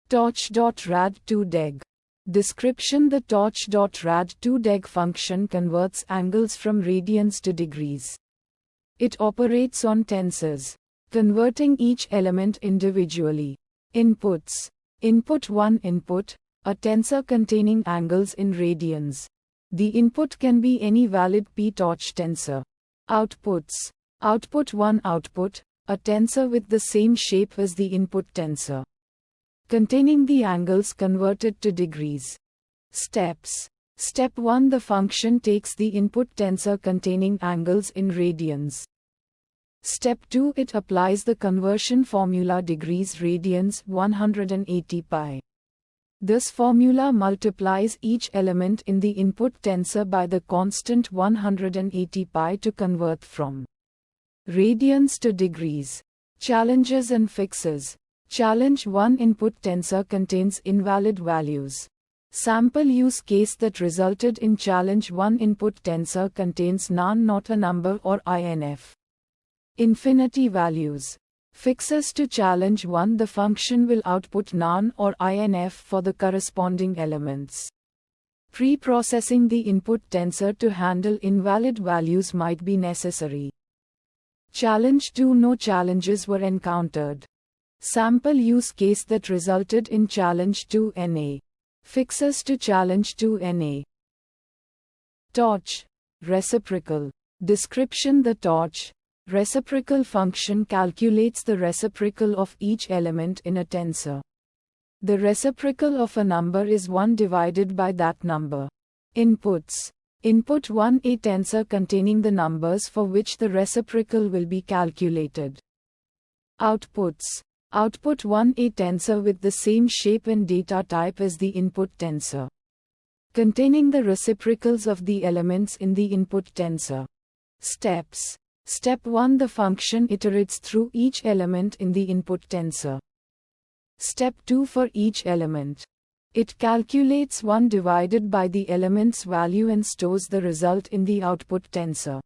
Torch.rad2deg. Description: the torch.rad2deg function converts angles from radians to degrees. It operates on tensors, converting each element individually. Inputs. Input 1. Input, a tensor containing angles in radians. The input can be any valid p-torch tensor. Outputs. Output 1. Output, a tensor with the same shape as the input tensor, containing the angles converted to degrees. Steps. Step 1. The function takes the input tensor containing angles in radians. Step 2. It applies the conversion formula degrees radians 180 pi. This formula multiplies each element in the input tensor by the constant 180 pi to convert from radians to degrees. Challenges and fixes. Challenge 1. Input tensor contains invalid values. Sample use case that resulted in challenge 1. Input tensor contains none, not a number or INF. Infinity values. Fixes to challenge 1. The function will output none or INF for the corresponding elements. Pre-processing the input tensor to handle invalid values might be necessary. Challenge 2. No challenges were encountered. Sample use case that resulted in challenge 2. NA. Fixes to challenge 2. NA. Torch. Reciprocal. Description: the torch reciprocal function calculates the reciprocal of each element in a tensor. The reciprocal of a number is 1 divided by that number. Inputs. Input 1. A tensor containing the numbers for which the reciprocal will be calculated. Outputs. Output 1. A tensor with the same shape and data type as the input tensor, containing the reciprocals of the elements in the input tensor. Steps. Step 1. The function iterates through each element in the input tensor. Step 2. For each element, it calculates 1 divided by the element's value and stores the result in the output tensor.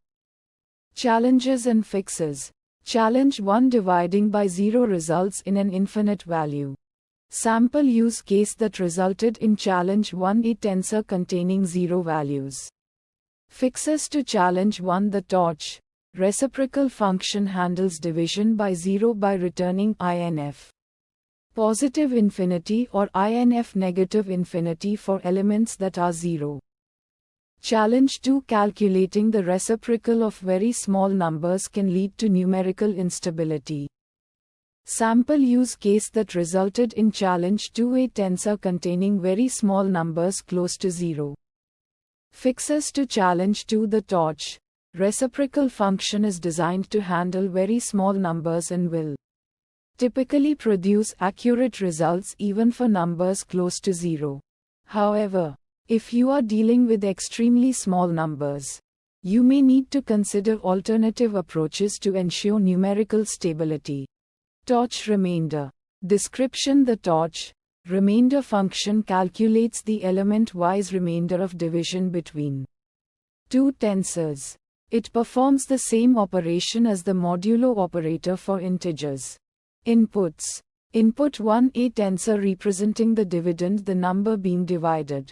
Challenges and fixes. Challenge 1. Dividing by 0 results in an infinite value. Sample use case that resulted in challenge 1. A tensor containing 0 values. Fixes to challenge 1. The torch reciprocal function handles division by 0 by returning INF positive infinity or INF negative infinity for elements that are 0. Challenge 2. Calculating the reciprocal of very small numbers can lead to numerical instability. Sample use case that resulted in challenge 2. A tensor containing very small numbers close to 0. Fixes to challenge 2. The torch reciprocal function is designed to handle very small numbers and will typically produce accurate results even for numbers close to 0. However, if you are dealing with extremely small numbers, you may need to consider alternative approaches to ensure numerical stability. Torch remainder. Description: the torch remainder function calculates the element-wise remainder of division between two tensors. It performs the same operation as the modulo operator for integers. Inputs. Input 1. A tensor representing the dividend, the number being divided.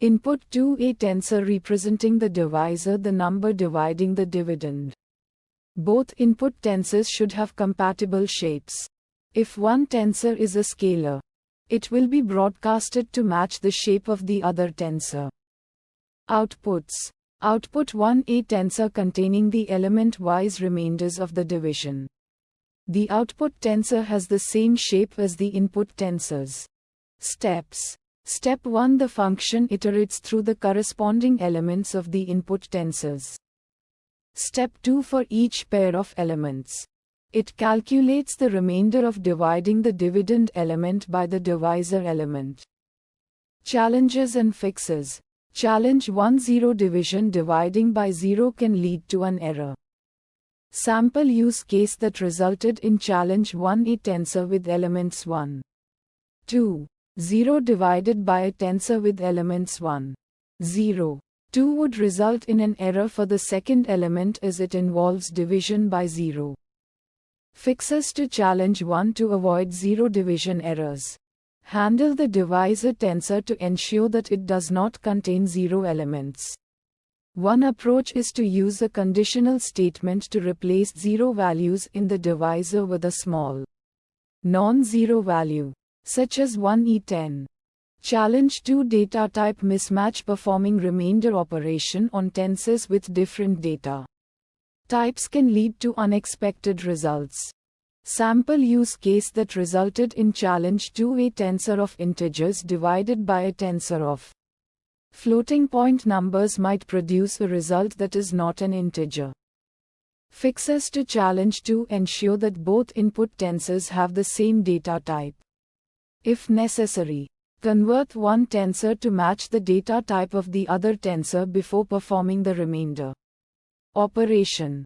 Input 2. A tensor representing the divisor, the number dividing the dividend. Both input tensors should have compatible shapes. If one tensor is a scalar, it will be broadcasted to match the shape of the other tensor. Outputs. Output 1. A tensor containing the element-wise remainders of the division. The output tensor has the same shape as the input tensors. Steps. Step 1. The function iterates through the corresponding elements of the input tensors. Step 2. For each pair of elements, it calculates the remainder of dividing the dividend element by the divisor element. Challenges and fixes. Challenge 1. 0 division dividing by 0 can lead to an error. Sample use case that resulted in challenge 1. A tensor with elements 1, 2, 0 divided by a tensor with elements 1, 0, 2 would result in an error for the second element as it involves division by 0. Fixes to challenge 1 to avoid 0 division errors. Handle the divisor tensor to ensure that it does not contain zero elements. One approach is to use a conditional statement to replace zero values in the divisor with a small non-zero value, such as 1e10. Challenge 2 data type mismatch performing remainder operation on tensors with different data types can lead to unexpected results. Sample use case that resulted in challenge 2 a tensor of integers divided by a tensor of floating point numbers might produce a result that is not an integer. Fixes to challenge 2 ensure that both input tensors have the same data type. If necessary, convert one tensor to match the data type of the other tensor before performing the remainder operation.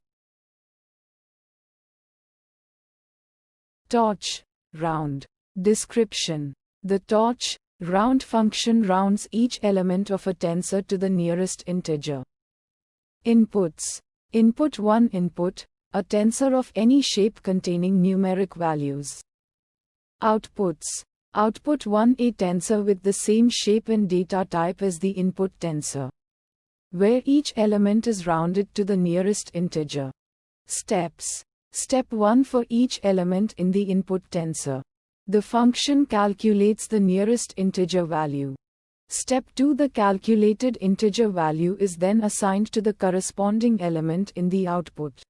Torch, round. Description. The torch, round function rounds each element of a tensor to the nearest integer. Inputs. Input 1 input, a tensor of any shape containing numeric values. Outputs. Output 1 a tensor with the same shape and data type as the input tensor, where each element is rounded to the nearest integer. Steps. Step 1 for each element in the input tensor. The function calculates the nearest integer value. Step 2 the calculated integer value is then assigned to the corresponding element in the output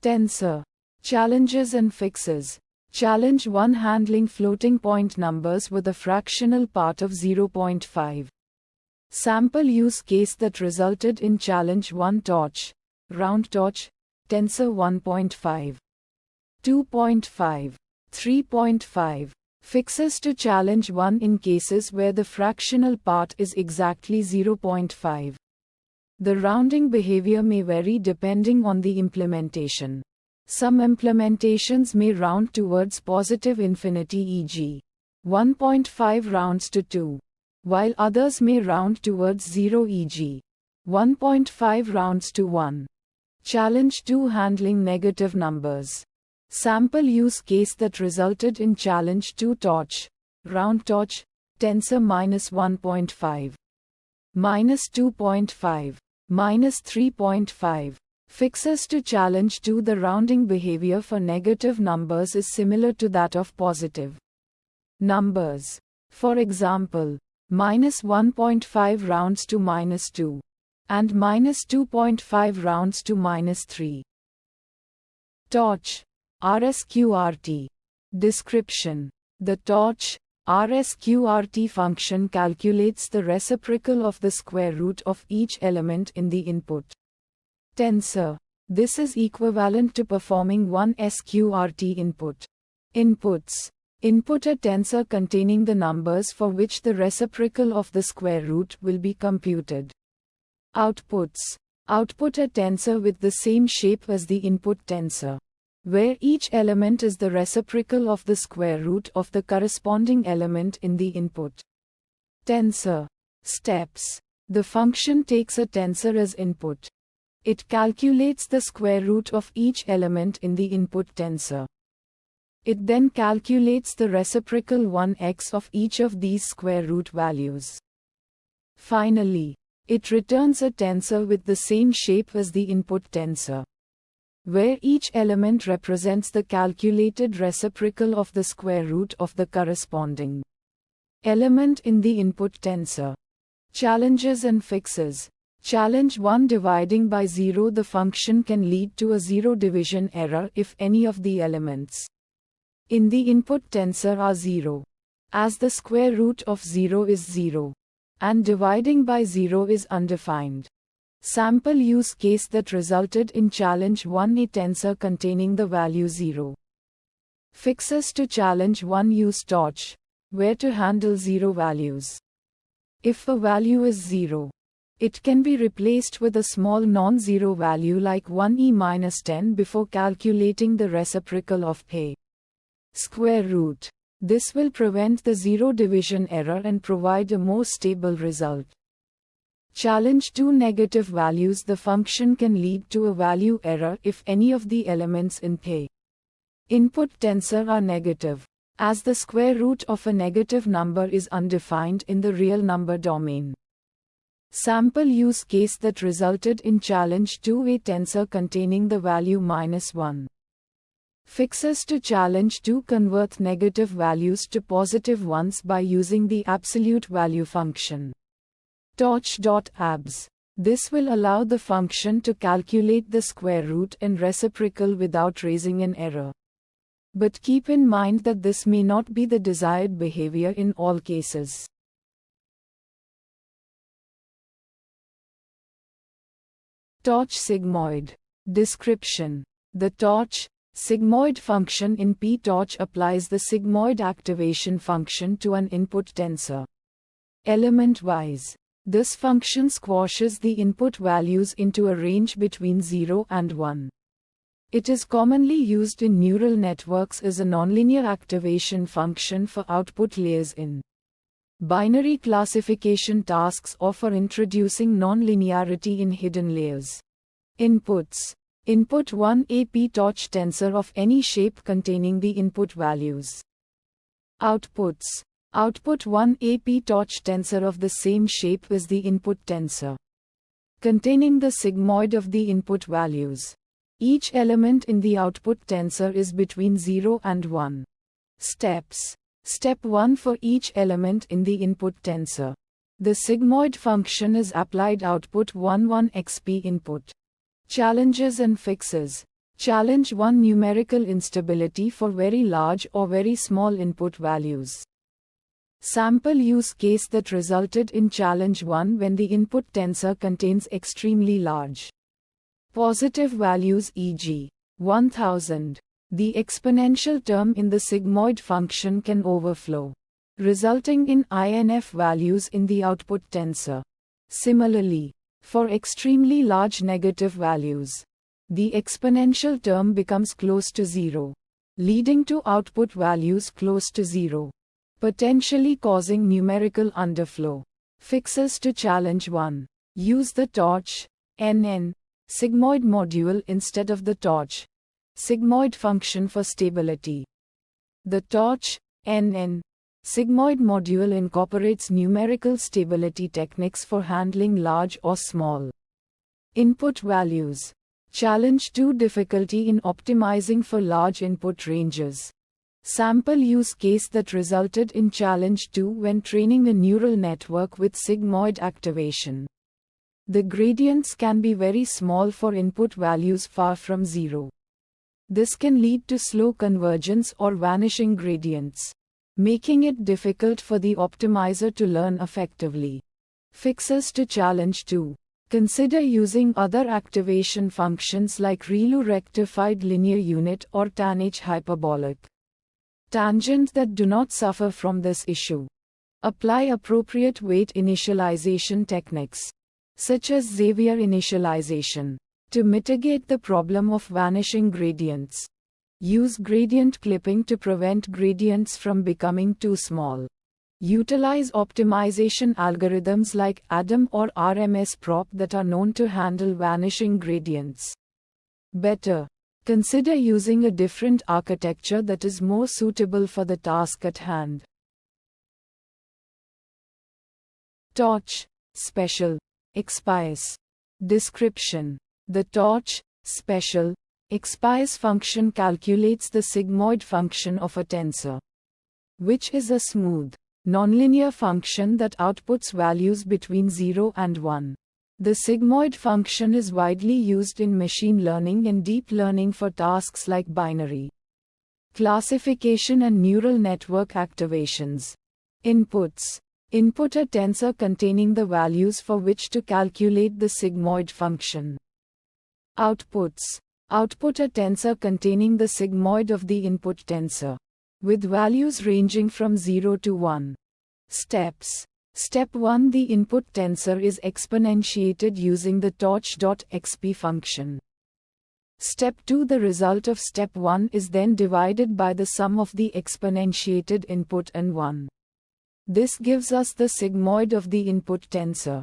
tensor. Challenges and fixes. Challenge 1 handling floating point numbers with a fractional part of 0.5. Sample use case that resulted in challenge 1 torch, round torch, tensor 1.5, 2.5, 3.5. Fixes to challenge 1 in cases where the fractional part is exactly 0.5. The rounding behavior may vary depending on the implementation. Some implementations may round towards positive infinity, e.g., 1.5 rounds to 2, while others may round towards 0, e.g., 1.5 rounds to 1. Challenge 2 handling negative numbers. Sample use case that resulted in challenge 2 torch, round torch, tensor -1.5, -2.5, -3.5. Fixes to challenge 2 the rounding behavior for negative numbers is similar to that of positive numbers. For example, -1.5 rounds to -2. And -2.5 rounds to -3. Torch, RSQRT. Description. The torch, RSQRT function calculates the reciprocal of the square root of each element in the input tensor. This is equivalent to performing one SQRT input. Inputs. Input a tensor containing the numbers for which the reciprocal of the square root will be computed. Outputs. Output a tensor with the same shape as the input tensor, where each element is the reciprocal of the square root of the corresponding element in the input tensor. Steps. The function takes a tensor as input. It calculates the square root of each element in the input tensor. It then calculates the reciprocal 1x of each of these square root values. Finally, it returns a tensor with the same shape as the input tensor, where each element represents the calculated reciprocal of the square root of the corresponding element in the input tensor. Challenges and fixes. Challenge 1 dividing by 0 the function can lead to a zero division error if any of the elements in the input tensor are 0, as the square root of 0 is 0. And dividing by 0 is undefined. Sample use case that resulted in challenge 1 a tensor containing the value 0. Fixes to challenge 1 use torch, where to handle 0 values. If a value is 0, it can be replaced with a small non-zero value like 1e-10 before calculating the reciprocal of a square root. This will prevent the zero division error and provide a more stable result. Challenge 2 negative values. The function can lead to a value error if any of the elements in a input tensor are negative. as the square root of a negative number is undefined in the real number domain. Sample use case that resulted in challenge 2: a tensor containing the value -1. Fixes to challenge 2: convert negative values to positive ones by using the absolute value function. Torch.abs. This will allow the function to calculate the square root and reciprocal without raising an error. But keep in mind that this may not be the desired behavior in all cases. Torch sigmoid. Description. The torch sigmoid function in ptorch applies the sigmoid activation function to an input tensor. Element-wise, this function squashes the input values into a range between 0 and 1. It is commonly used in neural networks as a nonlinear activation function for output layers in binary classification tasks or for introducing nonlinearity in hidden layers. Inputs. Input 1: a ptorch tensor of any shape containing the input values. Outputs. Output 1: a ptorch tensor of the same shape as the input tensor, containing the sigmoid of the input values. Each element in the output tensor is between 0 and 1. Steps. Step 1: for each element in the input tensor, the sigmoid function is applied. Output 1 xp input. Challenges and fixes. Challenge 1: numerical instability for very large or very small input values. Sample use case that resulted in challenge 1: when the input tensor contains extremely large positive values, e.g., 1000. The exponential term in the sigmoid function can overflow, resulting in INF values in the output tensor. Similarly, for extremely large negative values, the exponential term becomes close to 0, leading to output values close to 0, potentially causing numerical underflow. Fixes to challenge 1. Use the torch NN sigmoid module instead of the torch sigmoid function for stability. The torch NN sigmoid module incorporates numerical stability techniques for handling large or small input values. Challenge 2: difficulty in optimizing for large input ranges. Sample use case that resulted in challenge 2: when training a neural network with sigmoid activation, the gradients can be very small for input values far from 0. This can lead to slow convergence or vanishing gradients, making it difficult for the optimizer to learn effectively. Fixes to challenge 2. Consider using other activation functions like ReLU rectified linear unit or tanh hyperbolic tangent that do not suffer from this issue. Apply appropriate weight initialization techniques, such as Xavier initialization, to mitigate the problem of vanishing gradients. Use gradient clipping to prevent gradients from becoming too small. Utilize optimization algorithms like ADAM or RMS-prop that are known to handle vanishing gradients better. Consider using a different architecture that is more suitable for the task at hand. Torch special XPIAS. Description. The torch special XPIAS function calculates the sigmoid function of a tensor, which is a smooth, nonlinear function that outputs values between 0 and 1. The sigmoid function is widely used in machine learning and deep learning for tasks like binary classification and neural network activations. Inputs. Input a tensor containing the values for which to calculate the sigmoid function. Outputs. Output a tensor containing the sigmoid of the input tensor, with values ranging from 0 to 1. Steps. Step 1: the input tensor is exponentiated using the torch.xp function. Step 2: the result of step 1 is then divided by the sum of the exponentiated input and 1. This gives us the sigmoid of the input tensor.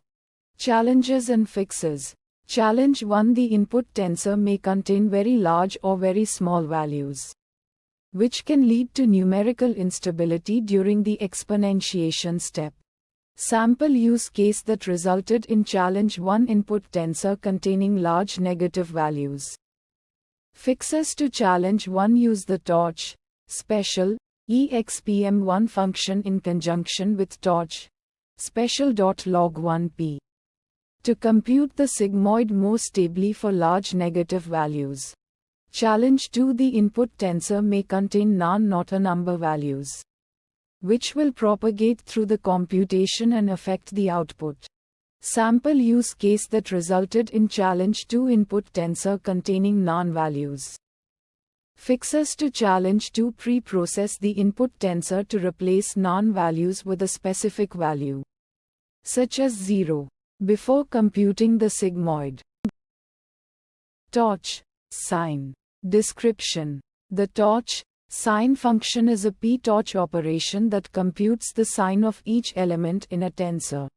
Challenges and fixes. Challenge 1: the input tensor may contain very large or very small values. which can lead to numerical instability during the exponentiation step. Sample use case that resulted in challenge 1 input tensor containing large negative values. Fixes to challenge 1 use the torch, special, expm1 function in conjunction with torch, special.log1p, to compute the sigmoid more stably for large negative values. Challenge 2 the input tensor may contain not a number values, which will propagate through the computation and affect the output. Sample use case that resulted in challenge 2 input tensor containing non-values. Fixes to challenge 2 pre-process the input tensor to replace non-values with a specific value, such as 0, before computing the sigmoid. Torch, sign. Description. The torch, sign function is a p-torch operation that computes the sign of each element in a tensor.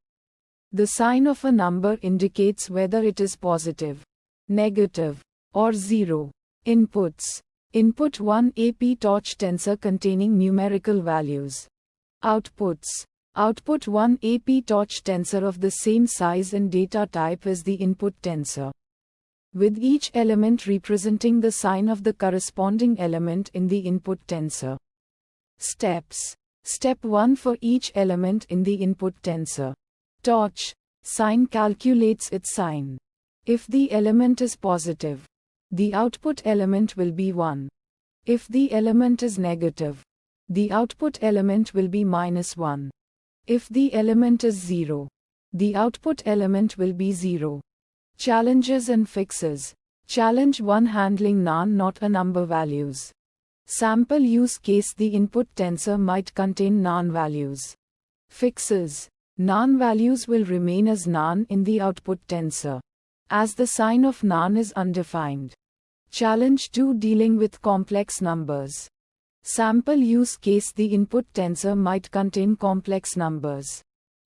The sign of a number indicates whether it is positive, negative, or 0. Inputs. Input 1 a p-torch tensor containing numerical values. Outputs. Output 1 a p-torch tensor of the same size and data type as the input tensor, with each element representing the sign of the corresponding element in the input tensor. Steps. Step 1 for each element in the input tensor. Torch, sign calculates its sign. If the element is positive, the output element will be 1. If the element is negative, the output element will be -1. If the element is 0, the output element will be 0. Challenges and fixes. Challenge 1 handling not a number values. Sample use case the input tensor might contain non-values. Fixes. Non-values will remain as non in the output tensor, as the sign of non is undefined. Challenge 2 dealing with complex numbers. Sample use case the input tensor might contain complex numbers.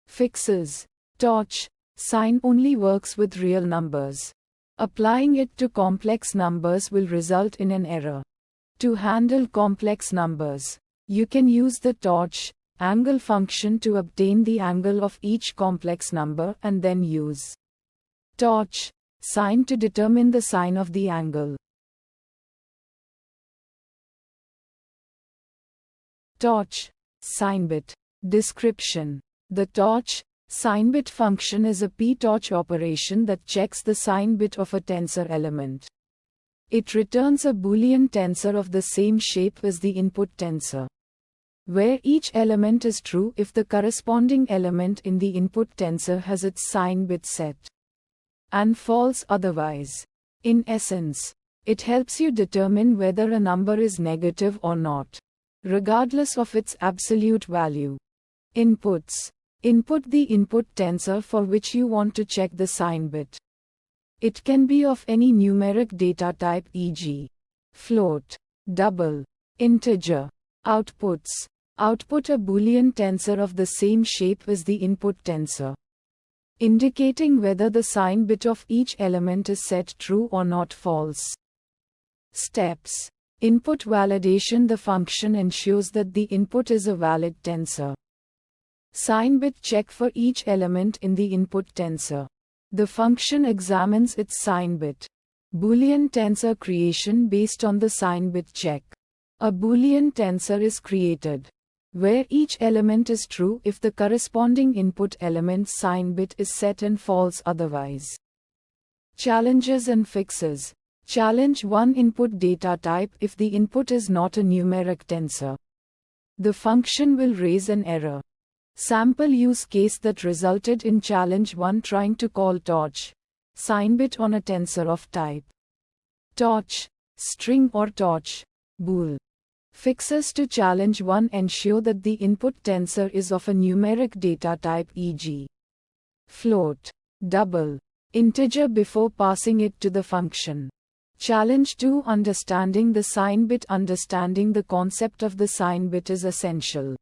Fixes. Torch, sign only works with real numbers. Applying it to complex numbers will result in an error. To handle complex numbers, you can use the torch, angle function to obtain the angle of each complex number and then use torch, sign to determine the sign of the angle. Torch, sign bit. Description. The torch, sign bit function is a p-torch operation that checks the sign bit of a tensor element. It returns a Boolean tensor of the same shape as the input tensor, where each element is true if the corresponding element in the input tensor has its sign bit set, and false otherwise. In essence, it helps you determine whether a number is negative or not, regardless of its absolute value. Inputs. Input the input tensor for which you want to check the sign bit. It can be of any numeric data type, e.g., float, double, integer. Outputs. Output a Boolean tensor of the same shape as the input tensor, indicating whether the sign bit of each element is set true or not false. Steps. Input validation. The function ensures that the input is a valid tensor. Sign bit check for each element in the input tensor. The function examines its sign bit. Boolean tensor creation based on the sign bit check. A Boolean tensor is created, where each element is true if the corresponding input element's sign bit is set and false otherwise. Challenges and fixes. Challenge 1 input data type. If the input is not a numeric tensor, the function will raise an error. Sample use case that resulted in challenge 1 trying to call torch, sign bit on a tensor of type torch, string or torch, bool. Fixes to challenge 1 ensure that the input tensor is of a numeric data type, e.g., float, double, integer before passing it to the function. Challenge 2 understanding the sign bit. Understanding the concept of the sign bit is essential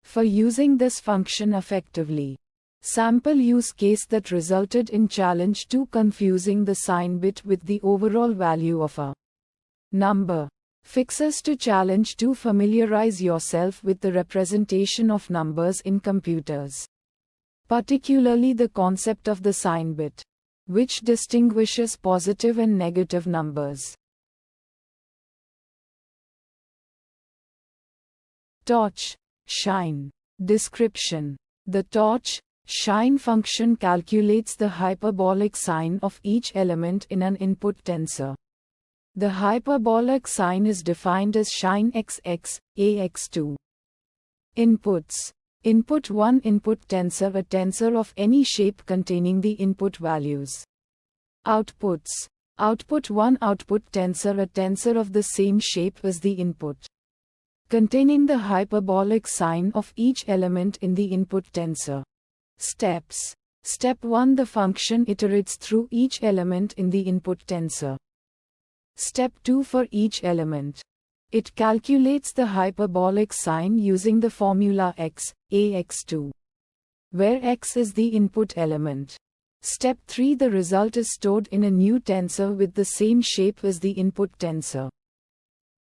for using this function effectively. Sample use case that resulted in challenge 2 confusing the sign bit with the overall value of a number. Fixes to challenge to familiarize yourself with the representation of numbers in computers. Particularly the concept of the sign bit, which distinguishes positive and negative numbers. Torch, shine. Description. The torch, shine function calculates the hyperbolic sign of each element in an input tensor. The hyperbolic sign is defined as shine xx, ax2. Inputs. Input 1 input tensor, a tensor of any shape containing the input values. Outputs. Output 1 output tensor, a tensor of the same shape as the input, containing the hyperbolic sign of each element in the input tensor. Steps. Step 1, the function iterates through each element in the input tensor. Step 2, for each element, it calculates the hyperbolic sign using the formula x, ax2, where x is the input element. Step 3, the result is stored in a new tensor with the same shape as the input tensor.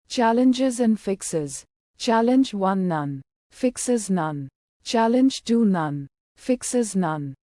Challenges and fixes. Challenge 1, none. Fixes none. Challenge 2, none. Fixes none.